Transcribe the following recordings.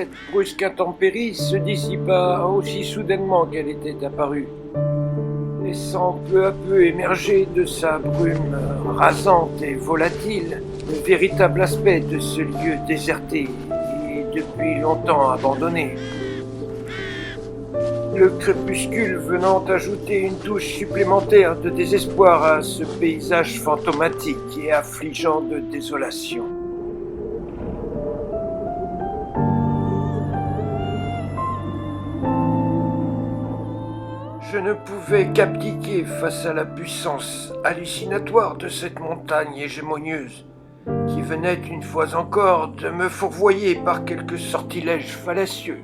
cette brusque intempérie se dissipa aussi soudainement qu'elle était apparue, laissant peu à peu émerger de sa brume rasante et volatile le véritable aspect de ce lieu déserté et depuis longtemps abandonné. Le crépuscule venant ajouter une touche supplémentaire de désespoir à ce paysage fantomatique et affligeant de désolation. Je ne pouvais qu'abdiquer face à la puissance hallucinatoire de cette montagne hégémonieuse, qui venait une fois encore de me fourvoyer par quelques sortilèges fallacieux.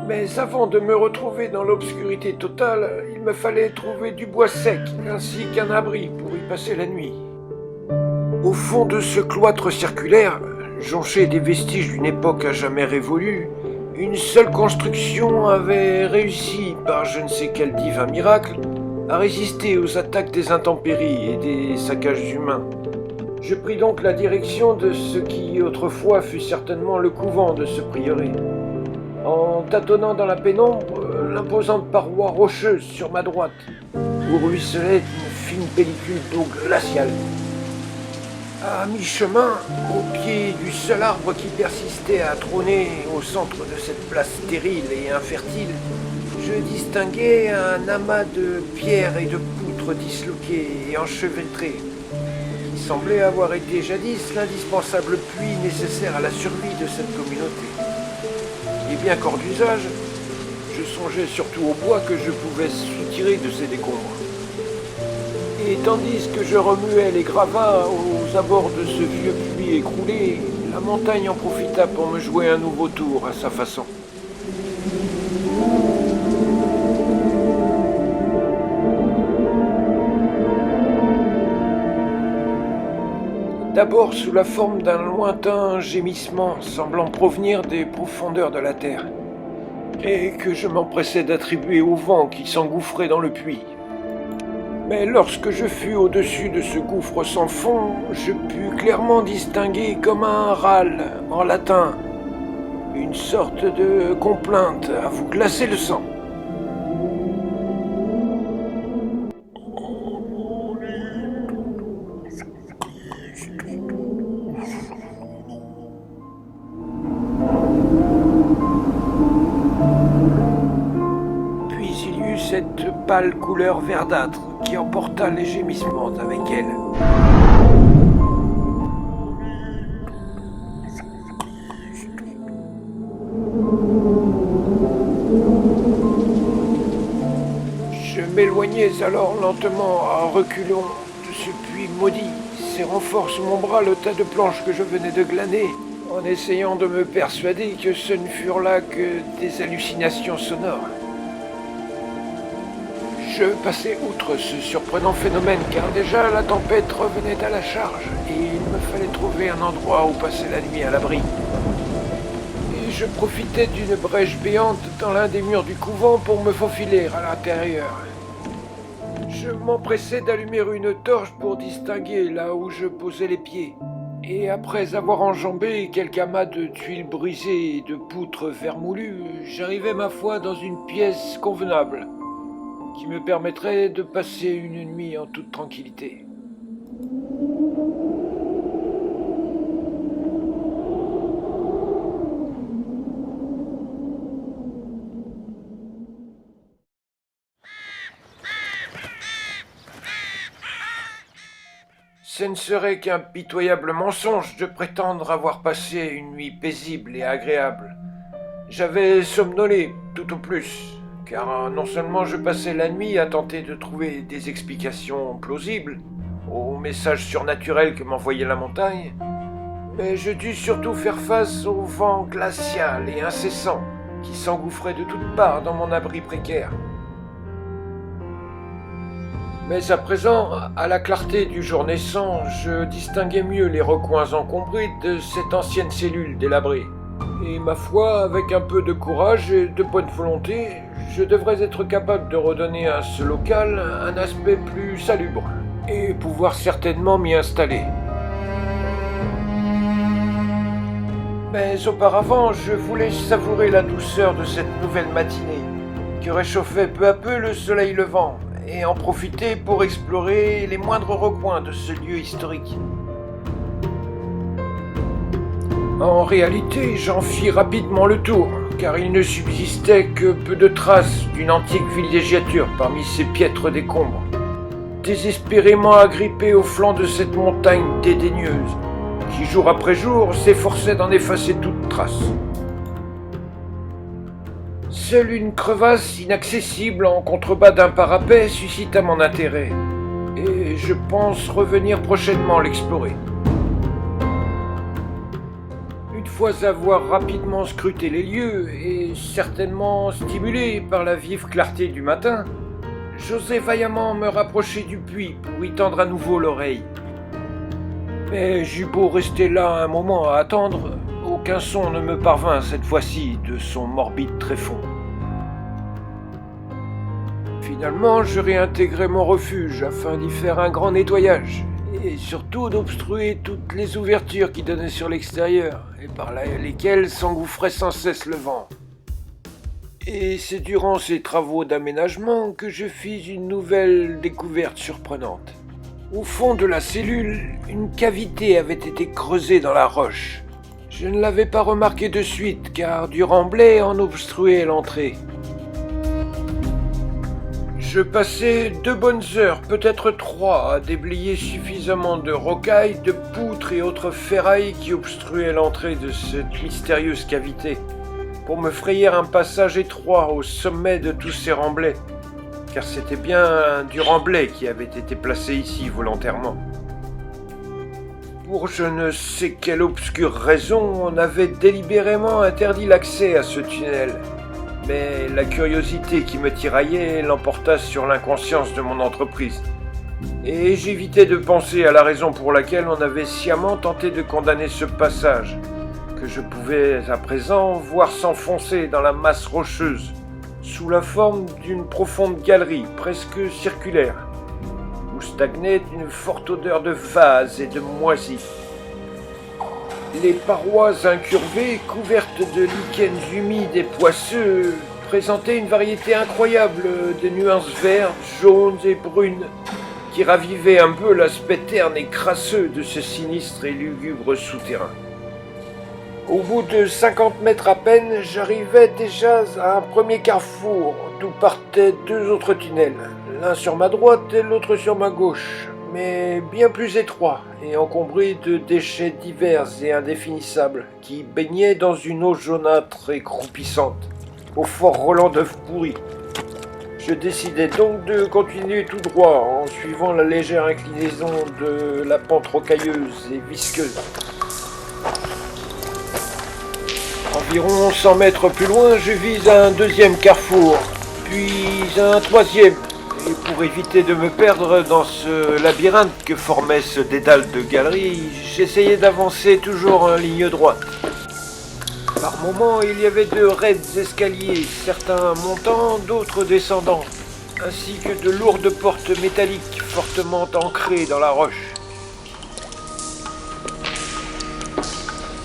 Mais avant de me retrouver dans l'obscurité totale, il me fallait trouver du bois sec ainsi qu'un abri pour y passer la nuit. Au fond de ce cloître circulaire, jonché des vestiges d'une époque à jamais révolue, une seule construction avait réussi, par je ne sais quel divin miracle, à résister aux attaques des intempéries et des saccages humains. Je pris donc la direction de ce qui autrefois fut certainement le couvent de ce prieuré. En tâtonnant dans la pénombre, l'imposante paroi rocheuse sur ma droite, où ruisselait une fine pellicule d'eau glaciale. À mi-chemin, au pied du seul arbre qui persistait à trôner au centre de cette place stérile et infertile, je distinguais un amas de pierres et de poutres disloquées et enchevêtrées, qui semblait avoir été jadis l'indispensable puits nécessaire à la survie de cette communauté. Et bien qu'hors d'usage, je songeais surtout au bois que je pouvais soutirer de ces décombres. Et tandis que je remuais les gravats aux abords de ce vieux puits écroulé, la montagne en profita pour me jouer un nouveau tour à sa façon. D'abord sous la forme d'un lointain gémissement semblant provenir des profondeurs de la terre, et que je m'empressais d'attribuer au vent qui s'engouffrait dans le puits. Mais lorsque je fus au-dessus de ce gouffre sans fond, je pus clairement distinguer comme un râle en latin, une sorte de complainte à vous glacer le sang. Puis il y eut cette pâle couleur verdâtre qui emporta les gémissements avec elle. Je m'éloignais alors lentement à reculons de ce puits maudit, serrant fort sous mon bras le tas de planches que je venais de glaner, en essayant de me persuader que ce ne furent là que des hallucinations sonores. Je passai outre ce surprenant phénomène car déjà la tempête revenait à la charge et il me fallait trouver un endroit où passer la nuit à l'abri. Et je profitais d'une brèche béante dans l'un des murs du couvent pour me faufiler à l'intérieur. Je m'empressais d'allumer une torche pour distinguer là où je posais les pieds. Et après avoir enjambé quelques amas de tuiles brisées et de poutres vermoulues, j'arrivai ma foi dans une pièce convenable, qui me permettrait de passer une nuit en toute tranquillité. Ce ne serait qu'un pitoyable mensonge de prétendre avoir passé une nuit paisible et agréable. J'avais somnolé, tout au plus, car non seulement je passais la nuit à tenter de trouver des explications plausibles aux messages surnaturels que m'envoyait la montagne, mais je dus surtout faire face au vent glacial et incessant qui s'engouffrait de toutes parts dans mon abri précaire. Mais à présent, à la clarté du jour naissant, je distinguais mieux les recoins encombrés de cette ancienne cellule délabrée. Et ma foi, avec un peu de courage et de bonne volonté, je devrais être capable de redonner à ce local un aspect plus salubre, et pouvoir certainement m'y installer. Mais auparavant, je voulais savourer la douceur de cette nouvelle matinée, qui réchauffait peu à peu le soleil levant, et en profiter pour explorer les moindres recoins de ce lieu historique. En réalité, j'en fis rapidement le tour, car il ne subsistait que peu de traces d'une antique villégiature parmi ces piètres décombres, désespérément agrippés au flanc de cette montagne dédaigneuse, qui jour après jour s'efforçait d'en effacer toute trace. Seule une crevasse inaccessible en contrebas d'un parapet suscita mon intérêt, et je pense revenir prochainement l'explorer. Une fois avoir rapidement scruté les lieux, et certainement stimulé par la vive clarté du matin, j'osai vaillamment me rapprocher du puits pour y tendre à nouveau l'oreille. Mais j'eus beau rester là un moment à attendre, aucun son ne me parvint cette fois-ci de son morbide tréfonds. Finalement, je réintégrai mon refuge afin d'y faire un grand nettoyage, et surtout d'obstruer toutes les ouvertures qui donnaient sur l'extérieur, et par lesquelles s'engouffrait sans cesse le vent. Et c'est durant ces travaux d'aménagement que je fis une nouvelle découverte surprenante. Au fond de la cellule, une cavité avait été creusée dans la roche. Je ne l'avais pas remarqué de suite, car du remblai en obstruait l'entrée. Je passai 2 bonnes heures, peut-être 3, à déblayer suffisamment de rocailles, de poutres et autres ferrailles qui obstruaient l'entrée de cette mystérieuse cavité, pour me frayer un passage étroit au sommet de tous ces remblais, car c'était bien du remblai qui avait été placé ici volontairement. Pour je ne sais quelle obscure raison, on avait délibérément interdit l'accès à ce tunnel. Mais la curiosité qui me tiraillait l'emporta sur l'inconscience de mon entreprise. Et j'évitais de penser à la raison pour laquelle on avait sciemment tenté de condamner ce passage, que je pouvais à présent voir s'enfoncer dans la masse rocheuse, sous la forme d'une profonde galerie presque circulaire, où stagnait une forte odeur de vase et de moisie. Les parois incurvées, couvertes de lichens humides et poisseux, présentaient une variété incroyable de nuances vertes, jaunes et brunes, qui ravivaient un peu l'aspect terne et crasseux de ce sinistre et lugubre souterrain. Au bout de 50 mètres à peine, j'arrivais déjà à un premier carrefour, d'où partaient 2 autres tunnels, l'un sur ma droite et l'autre sur ma gauche, mais bien plus étroits et encombrés de déchets divers et indéfinissables qui baignaient dans une eau jaunâtre et croupissante, au fort relent d'œufs pourris. Je décidai donc de continuer tout droit en suivant la légère inclinaison de la pente rocailleuse et visqueuse. Environ 100 mètres plus loin, je vis un 2e carrefour, puis un 3e. Et pour éviter de me perdre dans ce labyrinthe que formait ce dédale de galeries, j'essayais d'avancer toujours en ligne droite. Par moments, il y avait de raides escaliers, certains montants, d'autres descendants, ainsi que de lourdes portes métalliques fortement ancrées dans la roche.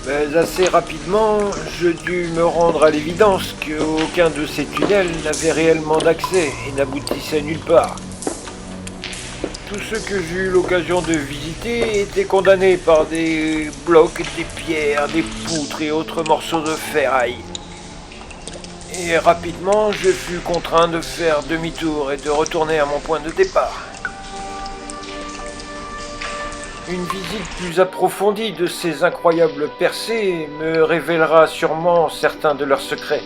Mais assez rapidement, je dus me rendre à l'évidence qu'aucun de ces tunnels n'avait réellement d'accès et n'aboutissait nulle part. Tout ce que j'eus l'occasion de visiter était condamné par des blocs, des pierres, des poutres et autres morceaux de ferraille. Et rapidement, je fus contraint de faire demi-tour et de retourner à mon point de départ. Une visite plus approfondie de ces incroyables percées me révélera sûrement certains de leurs secrets.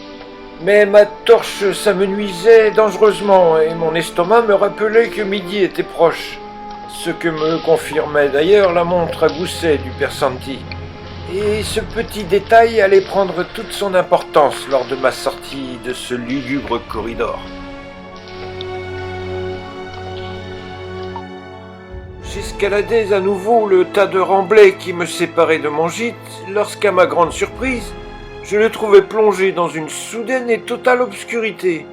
Mais ma torche s'amenuisait dangereusement et mon estomac me rappelait que midi était proche, ce que me confirmait d'ailleurs la montre à gousset du père Santi. Et ce petit détail allait prendre toute son importance lors de ma sortie de ce lugubre corridor. J'escaladais à nouveau le tas de remblais qui me séparait de mon gîte lorsqu'à ma grande surprise, je le trouvais plongé dans une soudaine et totale obscurité.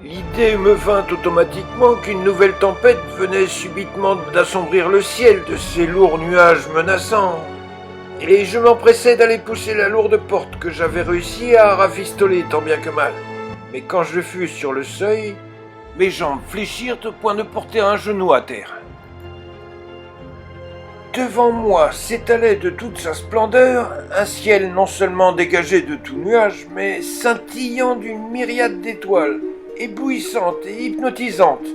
L'idée me vint automatiquement qu'une nouvelle tempête venait subitement d'assombrir le ciel de ces lourds nuages menaçants, et je m'empressais d'aller pousser la lourde porte que j'avais réussi à rafistoler tant bien que mal. Mais quand je fus sur le seuil, mes jambes fléchirent au point de porter un genou à terre. Devant moi s'étalait de toute sa splendeur un ciel non seulement dégagé de tout nuage, mais scintillant d'une myriade d'étoiles, éblouissante et hypnotisante,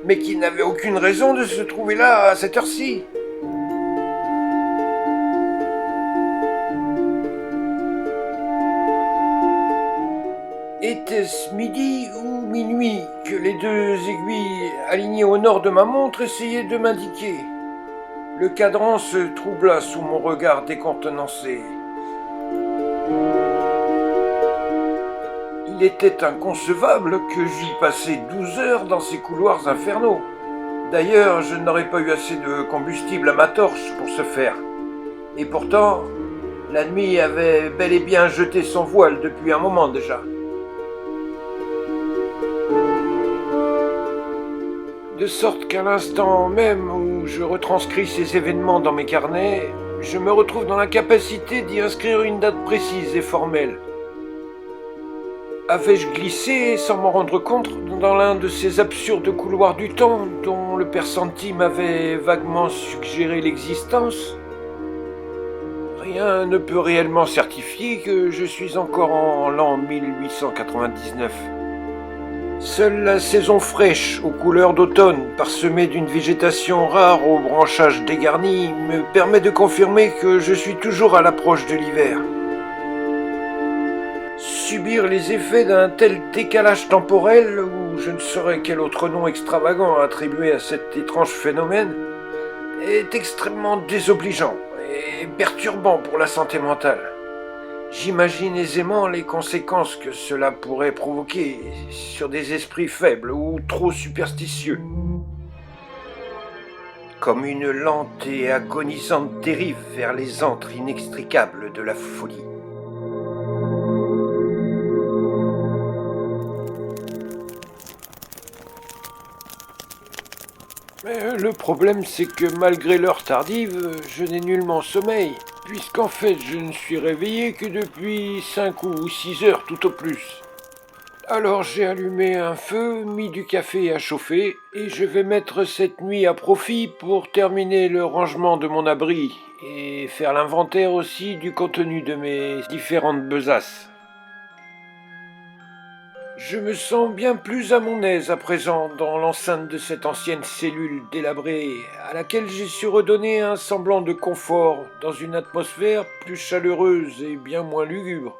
mais qui n'avait aucune raison de se trouver là à cette heure-ci. Était-ce midi ou minuit que les deux aiguilles alignées au nord de ma montre essayaient de m'indiquer? Le cadran se troubla sous mon regard décontenancé. Il était inconcevable que j'eus passé 12 heures dans ces couloirs infernaux. D'ailleurs, je n'aurais pas eu assez de combustible à ma torche pour ce faire. Et pourtant, la nuit avait bel et bien jeté son voile depuis un moment déjà. De sorte qu'à l'instant même où je retranscris ces événements dans mes carnets, je me retrouve dans l'incapacité d'y inscrire une date précise et formelle. Avais-je glissé, sans m'en rendre compte, dans l'un de ces absurdes couloirs du temps dont le père Santi m'avait vaguement suggéré l'existence? Rien ne peut réellement certifier que je suis encore en l'an 1899. Seule la saison fraîche, aux couleurs d'automne, parsemée d'une végétation rare aux branchages dégarnis, me permet de confirmer que je suis toujours à l'approche de l'hiver. Subir les effets d'un tel décalage temporel, ou je ne saurais quel autre nom extravagant attribuer à cet étrange phénomène, est extrêmement désobligeant et perturbant pour la santé mentale. J'imagine aisément les conséquences que cela pourrait provoquer sur des esprits faibles ou trop superstitieux. Comme une lente et agonisante dérive vers les antres inextricables de la folie. Mais le problème, c'est que malgré l'heure tardive, je n'ai nullement sommeil, puisqu'en fait je ne suis réveillé que depuis 5 ou 6 heures tout au plus. Alors j'ai allumé un feu, mis du café à chauffer, et je vais mettre cette nuit à profit pour terminer le rangement de mon abri, et faire l'inventaire aussi du contenu de mes différentes besaces. Je me sens bien plus à mon aise à présent dans l'enceinte de cette ancienne cellule délabrée à laquelle j'ai su redonner un semblant de confort dans une atmosphère plus chaleureuse et bien moins lugubre.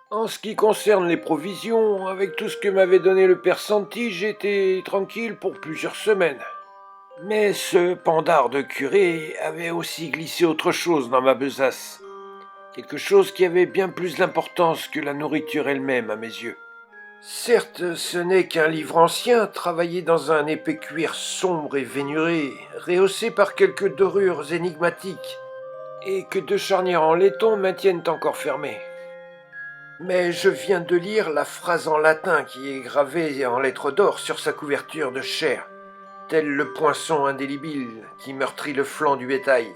En ce qui concerne les provisions, avec tout ce que m'avait donné le père Santi, j'étais tranquille pour plusieurs semaines. Mais ce pandard de curé avait aussi glissé autre chose dans ma besace. Quelque chose qui avait bien plus d'importance que la nourriture elle-même à mes yeux. Certes, ce n'est qu'un livre ancien, travaillé dans un épais cuir sombre et vénuré, rehaussé par quelques dorures énigmatiques, et que deux charnières en laiton maintiennent encore fermées. Mais je viens de lire la phrase en latin qui est gravée en lettres d'or sur sa couverture de chair, tel le poinçon indélébile qui meurtrit le flanc du bétail.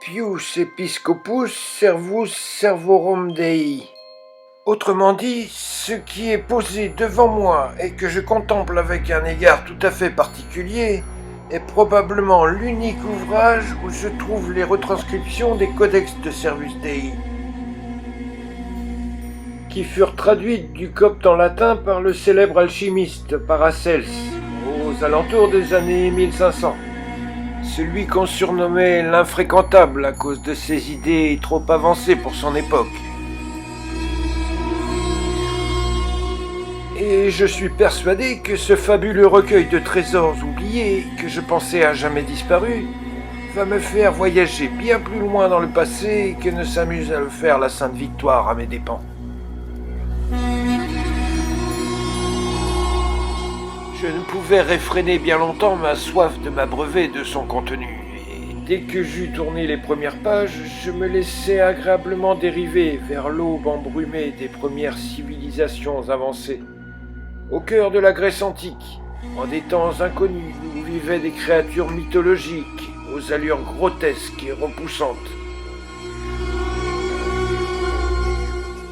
Pius Episcopus Servus Servorum Dei. Autrement dit, ce qui est posé devant moi et que je contemple avec un égard tout à fait particulier est probablement l'unique ouvrage où je trouve les retranscriptions des codex de Servus Dei, qui furent traduites du copte en latin par le célèbre alchimiste Paracelse aux alentours des années 1500. Celui qu'on surnommait l'infréquentable à cause de ses idées trop avancées pour son époque. Et je suis persuadé que ce fabuleux recueil de trésors oubliés, que je pensais à jamais disparu, va me faire voyager bien plus loin dans le passé que ne s'amuse à le faire la Sainte Victoire à mes dépens. Je ne pouvais réfréner bien longtemps ma soif de m'abreuver de son contenu, et dès que j'eus tourné les premières pages, je me laissai agréablement dériver vers l'aube embrumée des premières civilisations avancées. Au cœur de la Grèce antique, en des temps inconnus où vivaient des créatures mythologiques, aux allures grotesques et repoussantes.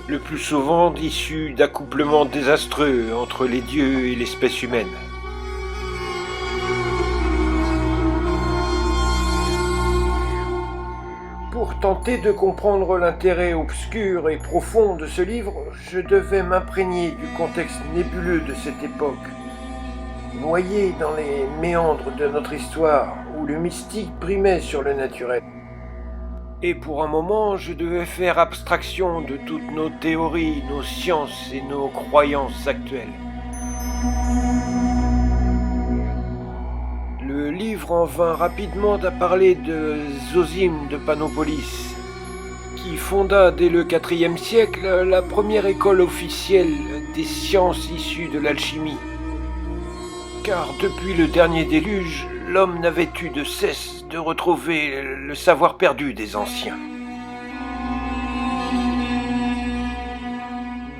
Le plus souvent issus d'accouplements désastreux entre les dieux et l'espèce humaine. Pour tenter de comprendre l'intérêt obscur et profond de ce livre, je devais m'imprégner du contexte nébuleux de cette époque, noyé dans les méandres de notre histoire où le mystique primait sur le naturel. Et pour un moment, je devais faire abstraction de toutes nos théories, nos sciences et nos croyances actuelles. Le livre en vint rapidement à parler de Zosime de Panopolis, qui fonda dès le IVe siècle la première école officielle des sciences issues de l'alchimie. Car depuis le dernier déluge, l'homme n'avait eu de cesse de retrouver le savoir perdu des anciens.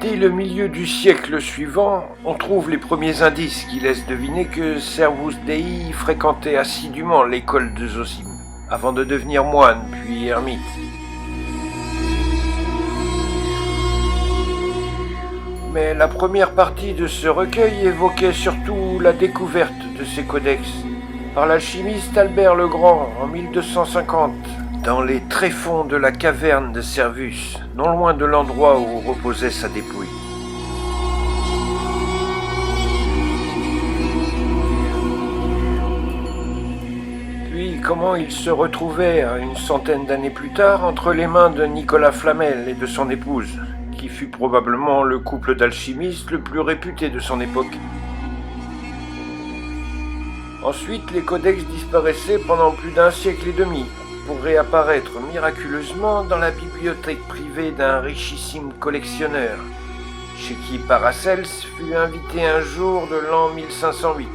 Dès le milieu du siècle suivant, on trouve les premiers indices qui laissent deviner que Servus Dei fréquentait assidûment l'école de Zosime, avant de devenir moine puis ermite. Mais la première partie de ce recueil évoquait surtout la découverte de ces codex par l'alchimiste Albert le Grand en 1250 dans les tréfonds de la caverne de Servus, non loin de l'endroit où reposait sa dépouille. Puis comment il se retrouvait une centaine d'années plus tard entre les mains de Nicolas Flamel et de son épouse, qui fut probablement le couple d'alchimistes le plus réputé de son époque. Ensuite, les codex disparaissaient pendant plus d'un siècle et demi, pour réapparaître miraculeusement dans la bibliothèque privée d'un richissime collectionneur, chez qui Paracelse fut invité un jour de l'an 1508.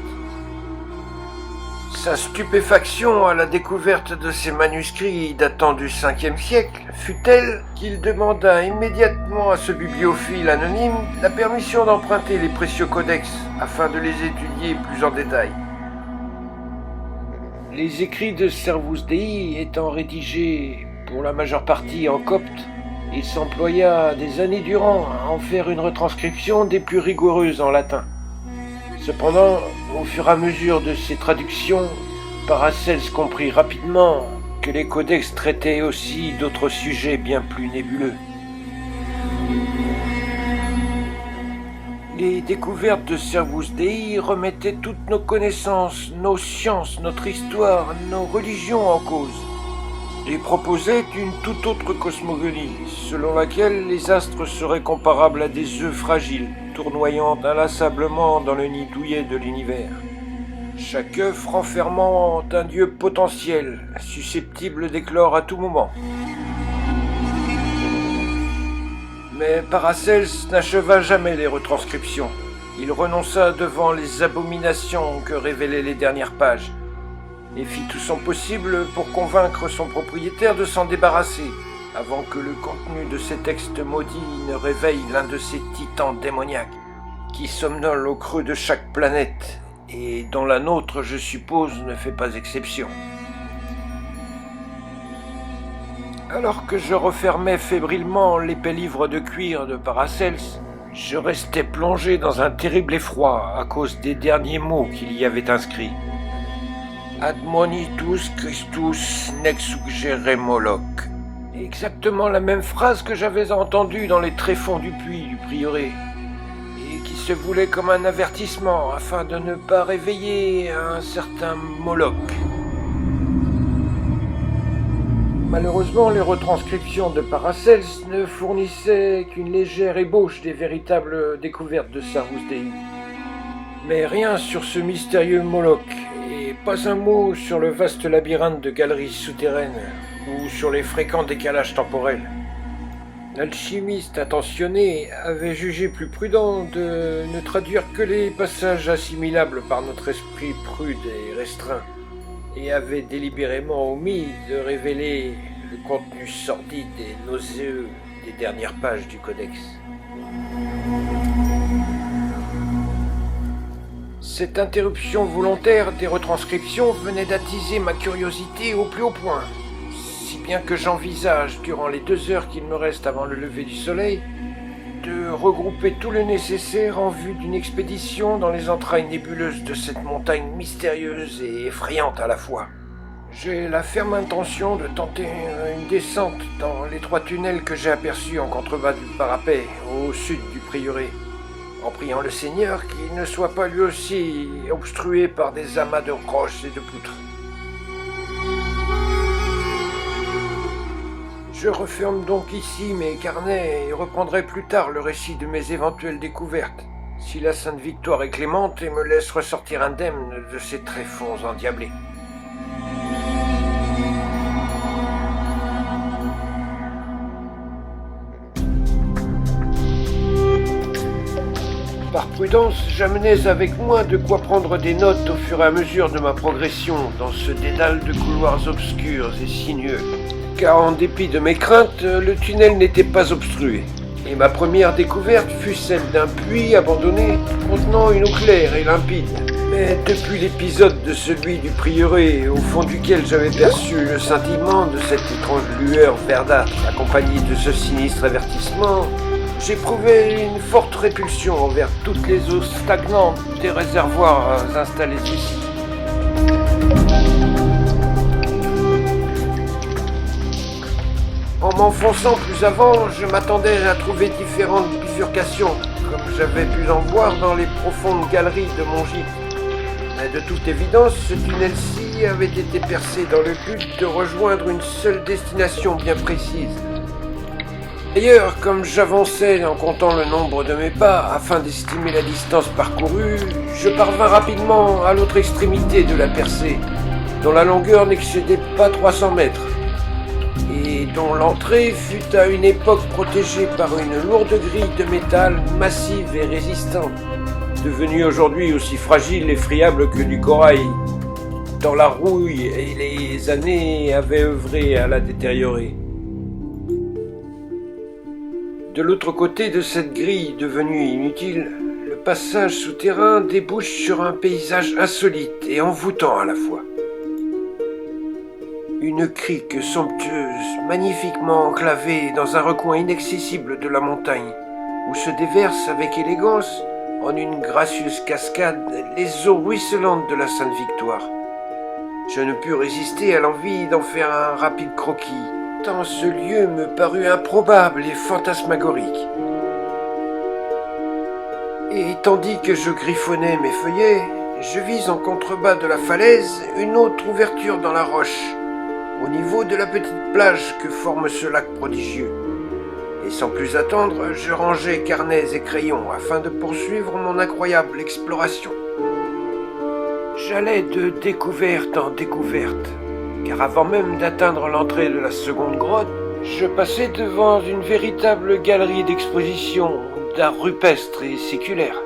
Sa stupéfaction à la découverte de ces manuscrits datant du Ve siècle fut telle qu'il demanda immédiatement à ce bibliophile anonyme la permission d'emprunter les précieux codex afin de les étudier plus en détail. Les écrits de Servus Dei étant rédigés pour la majeure partie en copte, il s'employa des années durant à en faire une retranscription des plus rigoureuses en latin. Cependant, au fur et à mesure de ces traductions, Paracelse comprit rapidement que les codex traitaient aussi d'autres sujets bien plus nébuleux. Les découvertes de Servus Dei remettaient toutes nos connaissances, nos sciences, notre histoire, nos religions en cause, et proposaient une toute autre cosmogonie, selon laquelle les astres seraient comparables à des œufs fragiles, tournoyant inlassablement dans le nid douillet de l'univers. Chaque œuf renfermant un dieu potentiel, susceptible d'éclore à tout moment. Mais Paracelse n'acheva jamais les retranscriptions. Il renonça devant les abominations que révélaient les dernières pages, et fit tout son possible pour convaincre son propriétaire de s'en débarrasser, avant que le contenu de ces textes maudits ne réveille l'un de ces titans démoniaques, qui somnolent au creux de chaque planète, et dont la nôtre, je suppose, ne fait pas exception. Alors que je refermais fébrilement l'épais livre de cuir de Paracelse, je restais plongé dans un terrible effroi à cause des derniers mots qu'il y avait inscrits. Admonitus Christus nexugere Moloch. Exactement la même phrase que j'avais entendue dans les tréfonds du puits du prieuré, et qui se voulait comme un avertissement afin de ne pas réveiller un certain Moloch. Malheureusement, les retranscriptions de Paracelse ne fournissaient qu'une légère ébauche des véritables découvertes de Servus Dei. Mais rien sur ce mystérieux Moloch, et pas un mot sur le vaste labyrinthe de galeries souterraines, ou sur les fréquents décalages temporels. L'alchimiste attentionné avait jugé plus prudent de ne traduire que les passages assimilables par notre esprit prude et restreint, et avait délibérément omis de révéler le contenu sordide et nauséeux des dernières pages du codex. Cette interruption volontaire des retranscriptions venait d'attiser ma curiosité au plus haut point, si bien que j'envisage, durant les 2 heures qu'il me reste avant le lever du soleil, de regrouper tout le nécessaire en vue d'une expédition dans les entrailles nébuleuses de cette montagne mystérieuse et effrayante à la fois. J'ai la ferme intention de tenter une descente dans l'étroit tunnel que j'ai aperçu en contrebas du parapet, au sud du prieuré, en priant le Seigneur qu'il ne soit pas lui aussi obstrué par des amas de roches et de poutres. Je referme donc ici mes carnets et reprendrai plus tard le récit de mes éventuelles découvertes, si la Sainte Victoire est clémente et me laisse ressortir indemne de ces tréfonds endiablés. Par prudence, j'amenais avec moi de quoi prendre des notes au fur et à mesure de ma progression dans ce dédale de couloirs obscurs et sinueux. Car en dépit de mes craintes, le tunnel n'était pas obstrué. Et ma première découverte fut celle d'un puits abandonné contenant une eau claire et limpide. Mais depuis l'épisode de celui du prieuré, au fond duquel j'avais perçu le scintillement de cette étrange lueur verdâtre accompagnée de ce sinistre avertissement, j'éprouvais une forte répulsion envers toutes les eaux stagnantes des réservoirs installés ici. En m'enfonçant plus avant, je m'attendais à trouver différentes bifurcations, comme j'avais pu en voir dans les profondes galeries de mon gîte. Mais de toute évidence, ce tunnel-ci avait été percé dans le but de rejoindre une seule destination bien précise. D'ailleurs, comme j'avançais en comptant le nombre de mes pas afin d'estimer la distance parcourue, je parvins rapidement à l'autre extrémité de la percée, dont la longueur n'excédait pas 300 mètres, et dont l'entrée fut à une époque protégée par une lourde grille de métal massive et résistante, devenue aujourd'hui aussi fragile et friable que du corail, dont la rouille et les années avaient œuvré à la détériorer. De l'autre côté de cette grille devenue inutile, le passage souterrain débouche sur un paysage insolite et envoûtant à la fois. Une crique somptueuse, magnifiquement enclavée dans un recoin inaccessible de la montagne, où se déversent avec élégance, en une gracieuse cascade, les eaux ruisselantes de la Sainte Victoire. Je ne pus résister à l'envie d'en faire un rapide croquis, tant ce lieu me parut improbable et fantasmagorique. Et tandis que je griffonnais mes feuillets, je vis en contrebas de la falaise une autre ouverture dans la roche, au niveau de la petite plage que forme ce lac prodigieux. Et sans plus attendre, je rangeai carnets et crayons afin de poursuivre mon incroyable exploration. J'allais de découverte en découverte, car avant même d'atteindre l'entrée de la seconde grotte, je passais devant une véritable galerie d'exposition d'art rupestre et séculaire.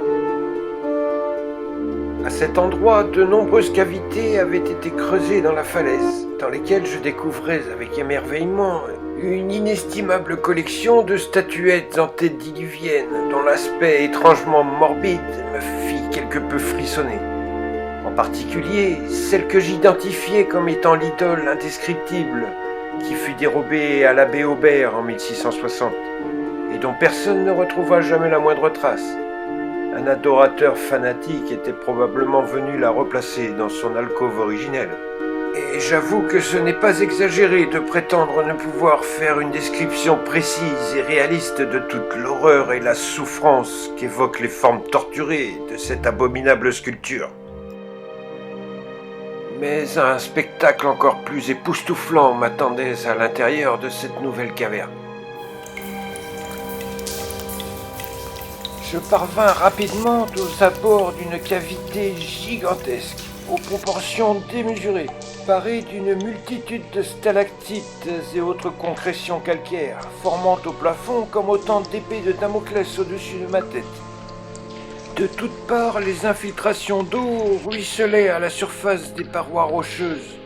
À cet endroit, de nombreuses cavités avaient été creusées dans la falaise, dans lesquelles je découvrais avec émerveillement une inestimable collection de statuettes antédiluviennes dont l'aspect étrangement morbide me fit quelque peu frissonner. En particulier, celle que j'identifiais comme étant l'idole indescriptible qui fut dérobée à l'abbé Aubert en 1660 et dont personne ne retrouva jamais la moindre trace. Un adorateur fanatique était probablement venu la replacer dans son alcôve originelle. Et j'avoue que ce n'est pas exagéré de prétendre ne pouvoir faire une description précise et réaliste de toute l'horreur et la souffrance qu'évoquent les formes torturées de cette abominable sculpture. Mais un spectacle encore plus époustouflant m'attendait à l'intérieur de cette nouvelle caverne. Je parvins rapidement aux abords d'une cavité gigantesque, aux proportions démesurées, parée d'une multitude de stalactites et autres concrétions calcaires, formant au plafond comme autant d'épées de Damoclès au-dessus de ma tête. De toutes parts, les infiltrations d'eau ruisselaient à la surface des parois rocheuses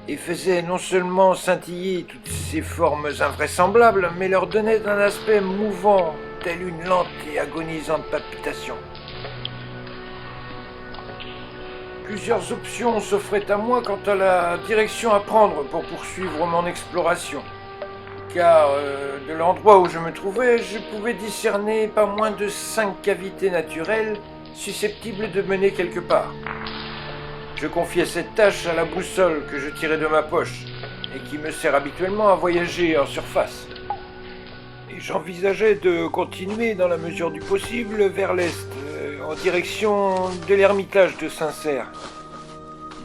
et faisaient non seulement scintiller toutes ces formes invraisemblables, mais leur donnaient un aspect mouvant, telle une lente et agonisante palpitation. Plusieurs options s'offraient à moi quant à la direction à prendre pour poursuivre mon exploration. Car de l'endroit où je me trouvais, je pouvais discerner pas moins de 5 cavités naturelles susceptibles de mener quelque part. Je confiais cette tâche à la boussole que je tirais de ma poche et qui me sert habituellement à voyager en surface. Et j'envisageais de continuer dans la mesure du possible vers l'est, en direction de l'ermitage de Saint-Cerf.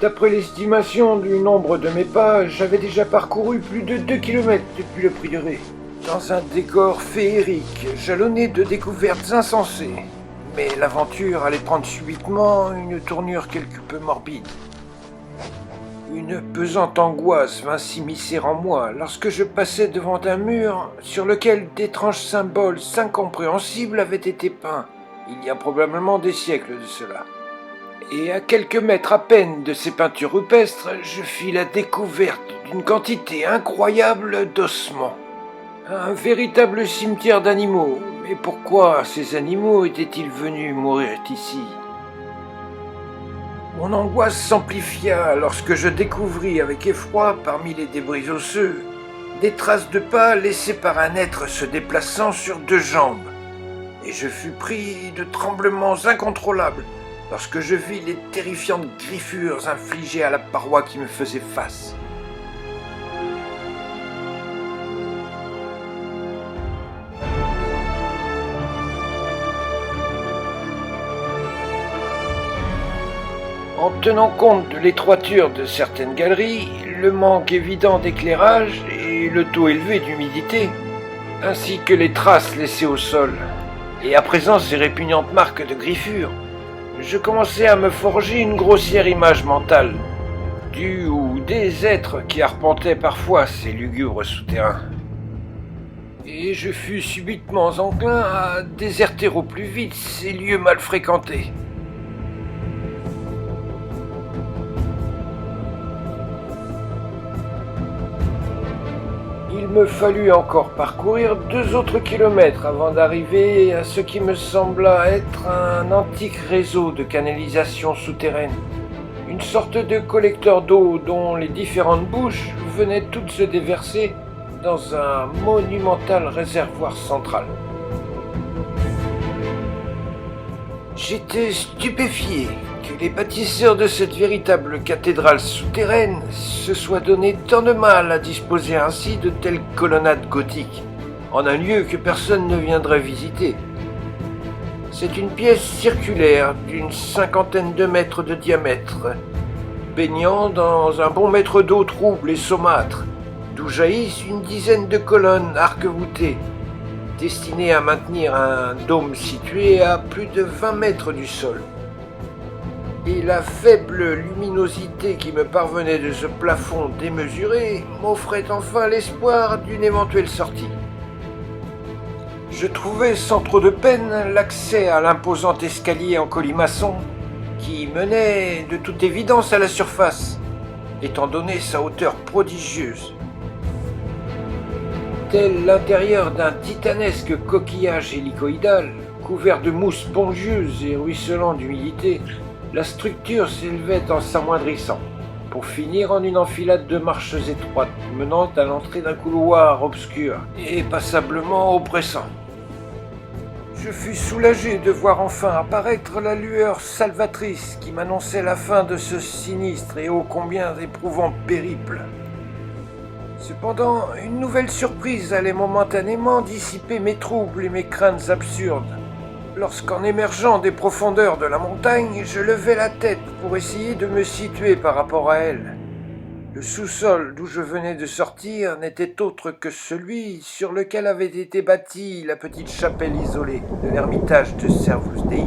D'après l'estimation du nombre de mes pas, j'avais déjà parcouru plus de 2 kilomètres depuis le prieuré, dans un décor féerique, jalonné de découvertes insensées. Mais l'aventure allait prendre subitement une tournure quelque peu morbide. Une pesante angoisse vint s'immiscer en moi lorsque je passais devant un mur sur lequel d'étranges symboles incompréhensibles avaient été peints, il y a probablement des siècles de cela. Et à quelques mètres à peine de ces peintures rupestres, je fis la découverte d'une quantité incroyable d'ossements. Un véritable cimetière d'animaux. Mais pourquoi ces animaux étaient-ils venus mourir ici ? Mon angoisse s'amplifia lorsque je découvris avec effroi, parmi les débris osseux, des traces de pas laissées par un être se déplaçant sur 2 jambes. Et je fus pris de tremblements incontrôlables lorsque je vis les terrifiantes griffures infligées à la paroi qui me faisait face. En tenant compte de l'étroiture de certaines galeries, le manque évident d'éclairage et le taux élevé d'humidité, ainsi que les traces laissées au sol, et à présent ces répugnantes marques de griffures, je commençais à me forger une grossière image mentale, du ou des êtres qui arpentaient parfois ces lugubres souterrains. Et je fus subitement enclin à déserter au plus vite ces lieux mal fréquentés. Il me fallut encore parcourir 2 autres kilomètres avant d'arriver à ce qui me sembla être un antique réseau de canalisation souterraine. Une sorte de collecteur d'eau dont les différentes bouches venaient toutes se déverser dans un monumental réservoir central. J'étais stupéfié que les bâtisseurs de cette véritable cathédrale souterraine se soient donné tant de mal à disposer ainsi de telles colonnades gothiques, en un lieu que personne ne viendrait visiter. C'est une pièce circulaire d'une 50aine de mètres de diamètre, baignant dans un bon mètre d'eau trouble et saumâtre, d'où jaillissent une dizaine de colonnes arc-voûtées, destinées à maintenir un dôme situé à plus de 20 mètres du sol. Et la faible luminosité qui me parvenait de ce plafond démesuré m'offrait enfin l'espoir d'une éventuelle sortie. Je trouvais sans trop de peine l'accès à l'imposant escalier en colimaçon qui menait de toute évidence à la surface, étant donné sa hauteur prodigieuse. Tel l'intérieur d'un titanesque coquillage hélicoïdal, couvert de mousse spongieuse et ruisselant d'humidité, la structure s'élevait en s'amoindrissant, pour finir en une enfilade de marches étroites menant à l'entrée d'un couloir obscur et passablement oppressant. Je fus soulagé de voir enfin apparaître la lueur salvatrice qui m'annonçait la fin de ce sinistre et ô combien éprouvant périple. Cependant, une nouvelle surprise allait momentanément dissiper mes troubles et mes craintes absurdes. Lorsqu'en émergeant des profondeurs de la montagne, je levai la tête pour essayer de me situer par rapport à elle. Le sous-sol d'où je venais de sortir n'était autre que celui sur lequel avait été bâtie la petite chapelle isolée de l'ermitage de Servus Dei.